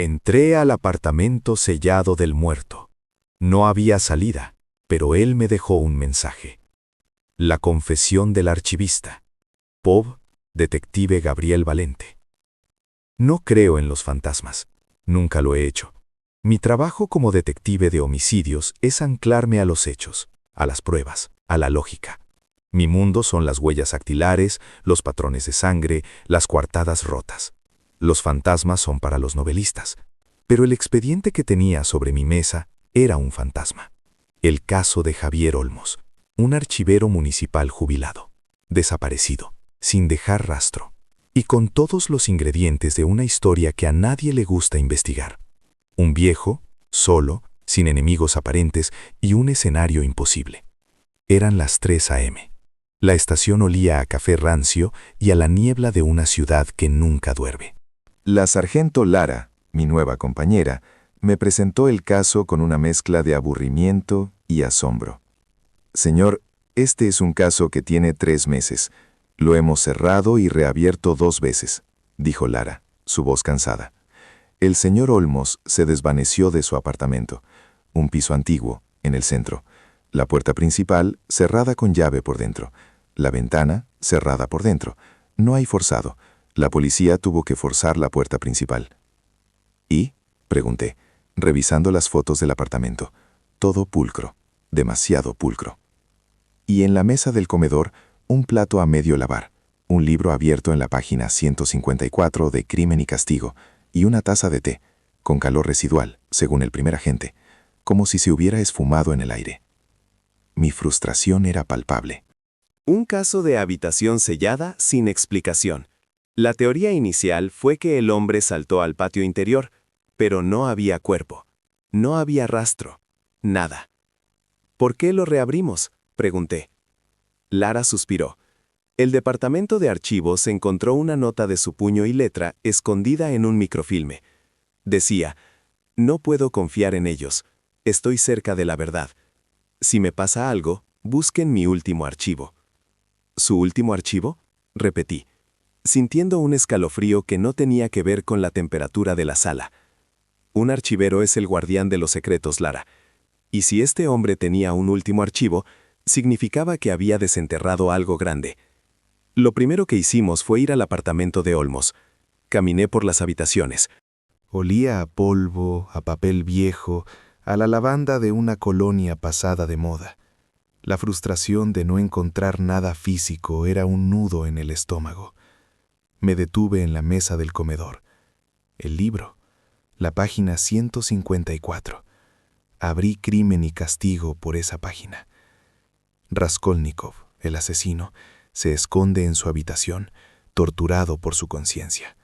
Entré al apartamento sellado del muerto. No había salida, pero él me dejó un mensaje. La confesión del archivista. Pov, detective Gabriel Valente. No creo en los fantasmas. Nunca lo he hecho. Mi trabajo como detective de homicidios es anclarme a los hechos, a las pruebas, a la lógica. Mi mundo son las huellas dactilares, los patrones de sangre, las coartadas rotas. Los fantasmas son para los novelistas. Pero el expediente que tenía sobre mi mesa era un fantasma. El caso de Javier Olmos, un archivero municipal jubilado, desaparecido, sin dejar rastro, y con todos los ingredientes de una historia que a nadie le gusta investigar. Un viejo, solo, sin enemigos aparentes y un escenario imposible. Eran las 3 a.m. La estación olía a café rancio y a la niebla de una ciudad que nunca duerme. La sargento Lara, mi nueva compañera, me presentó el caso con una mezcla de aburrimiento y asombro. Señor, este es un caso que tiene 3 meses. Lo hemos cerrado y reabierto 2 veces, dijo Lara, su voz cansada. El señor Olmos se desvaneció de su apartamento, un piso antiguo, en el centro. La puerta principal cerrada con llave por dentro. La ventana cerrada por dentro. No hay forzado. La policía tuvo que forzar la puerta principal. ¿Y? Pregunté, revisando las fotos del apartamento. Todo pulcro, demasiado pulcro. Y en la mesa del comedor, un plato a medio lavar, un libro abierto en la página 154 de Crimen y Castigo, y una taza de té, con calor residual, según el primer agente, como si se hubiera esfumado en el aire. Mi frustración era palpable. Un caso de habitación sellada sin explicación. La teoría inicial fue que el hombre saltó al patio interior, pero no había cuerpo, no había rastro, nada. ¿Por qué lo reabrimos?, pregunté. Lara suspiró. El departamento de archivos encontró una nota de su puño y letra escondida en un microfilme. Decía, no puedo confiar en ellos, estoy cerca de la verdad. Si me pasa algo, busquen mi último archivo. ¿Su último archivo?, repetí, sintiendo un escalofrío que no tenía que ver con la temperatura de la sala. Un archivero es el guardián de los secretos, Lara. Y si este hombre tenía un último archivo, significaba que había desenterrado algo grande. Lo primero que hicimos fue ir al apartamento de Olmos. Caminé por las habitaciones. Olía a polvo, a papel viejo, a la lavanda de una colonia pasada de moda. La frustración de no encontrar nada físico era un nudo en el estómago. Me detuve en la mesa del comedor. El libro, la página 154. Abrí Crimen y Castigo por esa página. Raskolnikov, el asesino, se esconde en su habitación, torturado por su conciencia.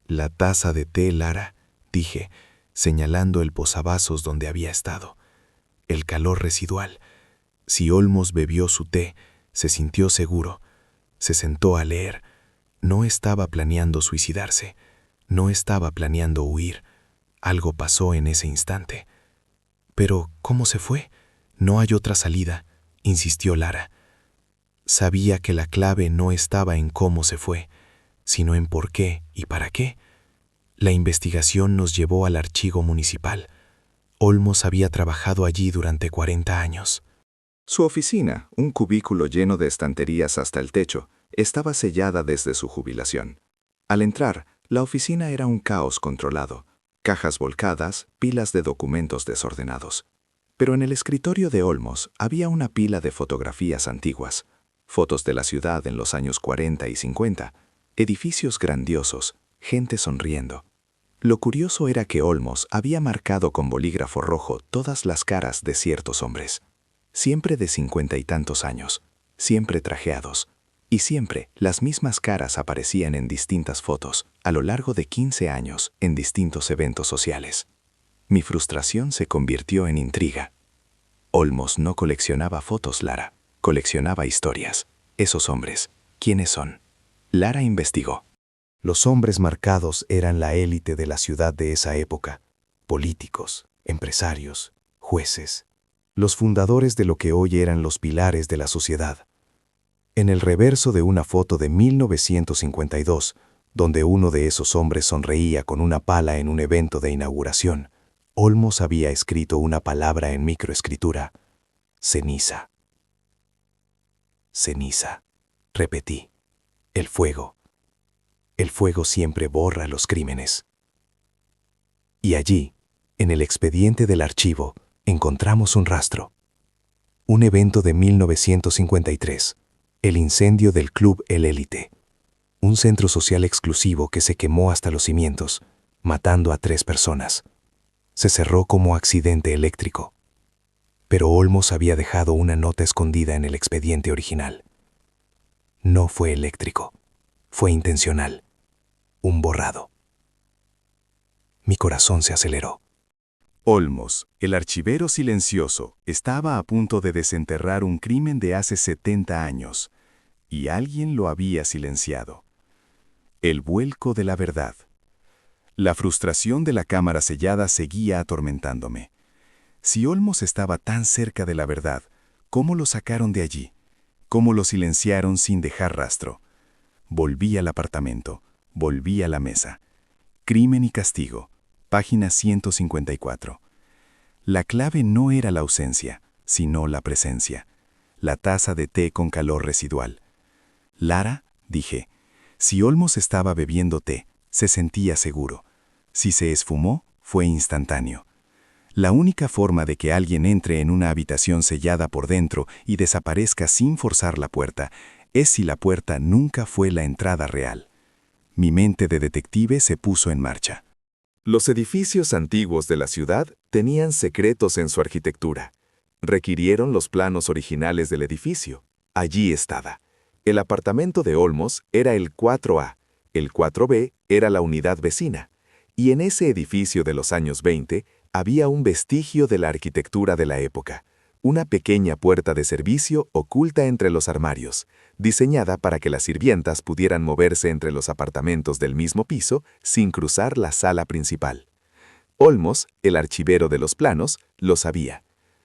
La taza de té, Lara, dije, señalando el posavasos donde había estado. El calor residual. Si Olmos bebió su té, se sintió seguro. Se sentó a leer. No estaba planeando suicidarse. No estaba planeando huir. Algo pasó en ese instante. Pero, ¿cómo se fue? No hay otra salida, insistió Lara. Sabía que la clave no estaba en cómo se fue, sino en por qué y para qué. La investigación nos llevó al archivo municipal. Olmos había trabajado allí durante 40 años. Su oficina, un cubículo lleno de estanterías hasta el techo, estaba sellada desde su jubilación. Al entrar, la oficina era un caos controlado. Cajas volcadas, pilas de documentos desordenados. Pero en el escritorio de Olmos había una pila de fotografías antiguas. Fotos de la ciudad en los años 40 y 50. Edificios grandiosos, gente sonriendo. Lo curioso era que Olmos había marcado con bolígrafo rojo todas las caras de ciertos hombres. Siempre de 50 y tantos años, siempre trajeados. Y siempre las mismas caras aparecían en distintas fotos, a lo largo de 15 años, en distintos eventos sociales. Mi frustración se convirtió en intriga. Olmos no coleccionaba fotos, Lara. Coleccionaba historias. Esos hombres, ¿quiénes son? Lara investigó. Los hombres marcados eran la élite de la ciudad de esa época. Políticos, empresarios, jueces. Los fundadores de lo que hoy eran los pilares de la sociedad. En el reverso de una foto de 1952, donde uno de esos hombres sonreía con una pala en un evento de inauguración, Olmos había escrito una palabra en microescritura: ceniza. Ceniza. Repetí. El fuego. El fuego siempre borra los crímenes. Y allí, en el expediente del archivo, encontramos un rastro. Un evento de 1953. El incendio del Club El Élite. Un centro social exclusivo que se quemó hasta los cimientos, matando a 3 personas. Se cerró como accidente eléctrico. Pero Olmos había dejado una nota escondida en el expediente original. No fue eléctrico, fue intencional. Un borrado. Mi corazón se aceleró. Olmos, el archivero silencioso, estaba a punto de desenterrar un crimen de hace 70 años, y alguien lo había silenciado. El vuelco de la verdad. La frustración de la cámara sellada seguía atormentándome. Si Olmos estaba tan cerca de la verdad, ¿cómo lo sacaron de allí? ¿Cómo lo silenciaron sin dejar rastro? Volví al apartamento, volví a la mesa. Crimen y castigo, página 154. La clave no era la ausencia, sino la presencia. La taza de té con calor residual. Lara, dije, si Olmos estaba bebiendo té, se sentía seguro. Si se esfumó, fue instantáneo. La única forma de que alguien entre en una habitación sellada por dentro y desaparezca sin forzar la puerta es si la puerta nunca fue la entrada real. Mi mente de detective se puso en marcha. Los edificios antiguos de la ciudad tenían secretos en su arquitectura. Requirieron los planos originales del edificio. Allí estaba. El apartamento de Olmos era el 4A, el 4B era la unidad vecina, y en ese edificio de los años 20 había un vestigio de la arquitectura de la época, una pequeña puerta de servicio oculta entre los armarios, diseñada para que las sirvientas pudieran moverse entre los apartamentos del mismo piso sin cruzar la sala principal. Olmos, el archivero de los planos, lo sabía.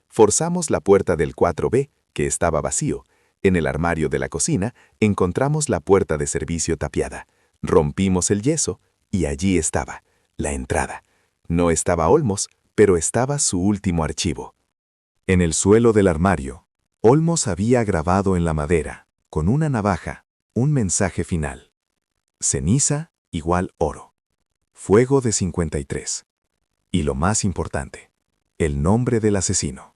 Forzamos la puerta del 4B, que estaba vacío. En el armario de la cocina encontramos la puerta de servicio tapiada. Rompimos el yeso y allí estaba, la entrada. No estaba Olmos, pero estaba su último archivo. En el suelo del armario, Olmos había grabado en la madera, con una navaja, un mensaje final. Ceniza igual oro. Fuego de 53. Y lo más importante, el nombre del asesino.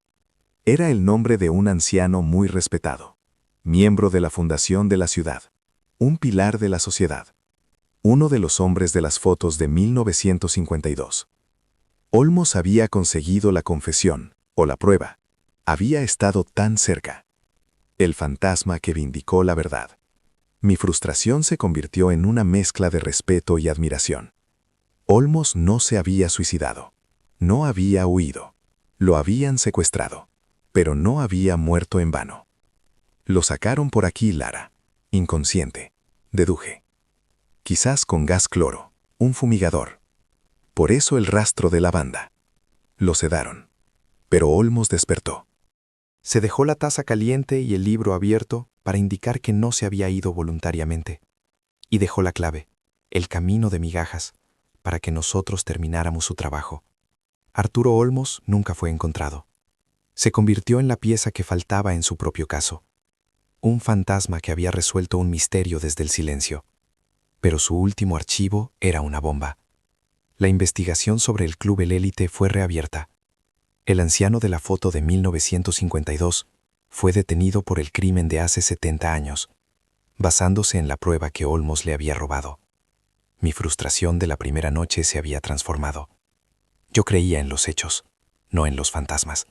Era el nombre de un anciano muy respetado, miembro de la fundación de la ciudad, un pilar de la sociedad, uno de los hombres de las fotos de 1952. Olmos había conseguido la confesión, o la prueba. Había estado tan cerca. El fantasma que vindicó la verdad. Mi frustración se convirtió en una mezcla de respeto y admiración. Olmos no se había suicidado. No había huido. Lo habían secuestrado. Pero no había muerto en vano. Lo sacaron por aquí, Lara. Inconsciente. Deduje. Quizás con gas cloro. Un fumigador. Por eso el rastro de la banda. Lo sedaron. Pero Olmos despertó. Se dejó la taza caliente y el libro abierto para indicar que no se había ido voluntariamente. Y dejó la clave, el camino de migajas, para que nosotros termináramos su trabajo. Arturo Olmos nunca fue encontrado. Se convirtió en la pieza que faltaba en su propio caso. Un fantasma que había resuelto un misterio desde el silencio. Pero su último archivo era una bomba. La investigación sobre el Club El Élite fue reabierta. El anciano de la foto de 1952 fue detenido por el crimen de hace 70 años, basándose en la prueba que Olmos le había robado. Mi frustración de la primera noche se había transformado. Yo creía en los hechos, no en los fantasmas.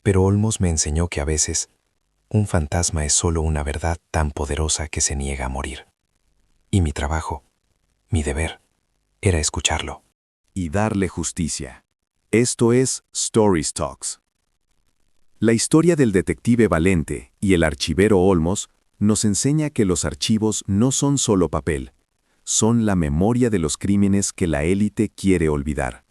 Pero Olmos me enseñó que a veces, un fantasma es solo una verdad tan poderosa que se niega a morir. Y mi trabajo, mi deber, era escucharlo. Y darle justicia. Esto es Stories Talks. La historia del detective Valente y el archivero Olmos nos enseña que los archivos no son solo papel, son la memoria de los crímenes que la élite quiere olvidar.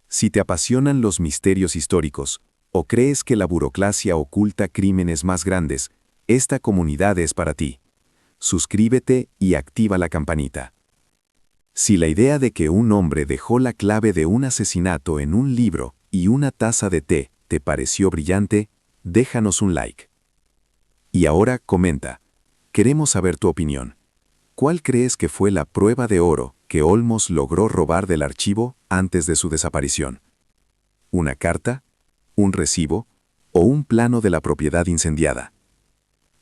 Si te apasionan los misterios históricos o crees que la burocracia oculta crímenes más grandes, esta comunidad es para ti. suscríbete y activa la campanita. Si la idea de que un hombre dejó la clave de un asesinato en un libro y una taza de té te pareció brillante, déjanos un like. Y ahora comenta. Queremos saber tu opinión. ¿Cuál crees que fue la prueba de oro que Olmos logró robar del archivo antes de su desaparición? ¿Una carta? ¿Un recibo? ¿O un plano de la propiedad incendiada?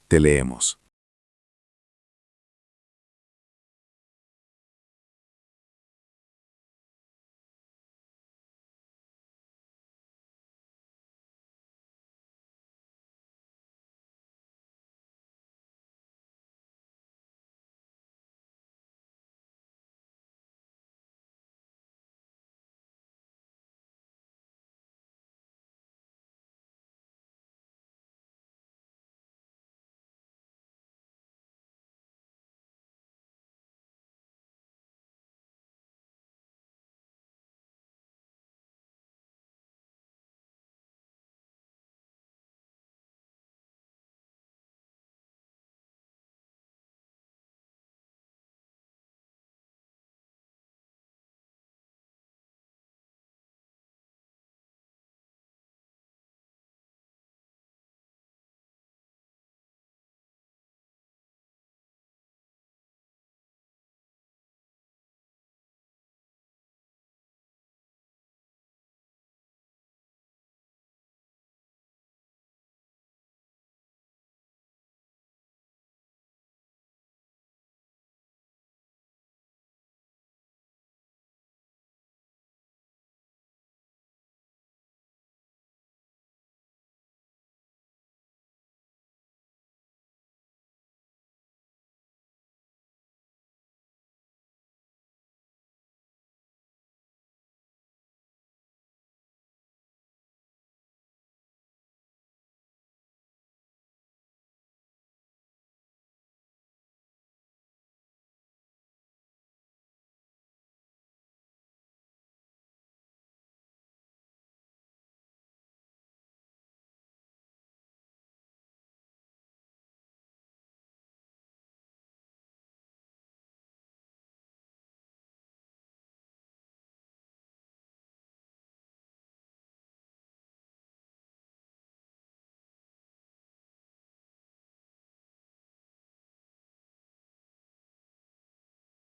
Te leemos.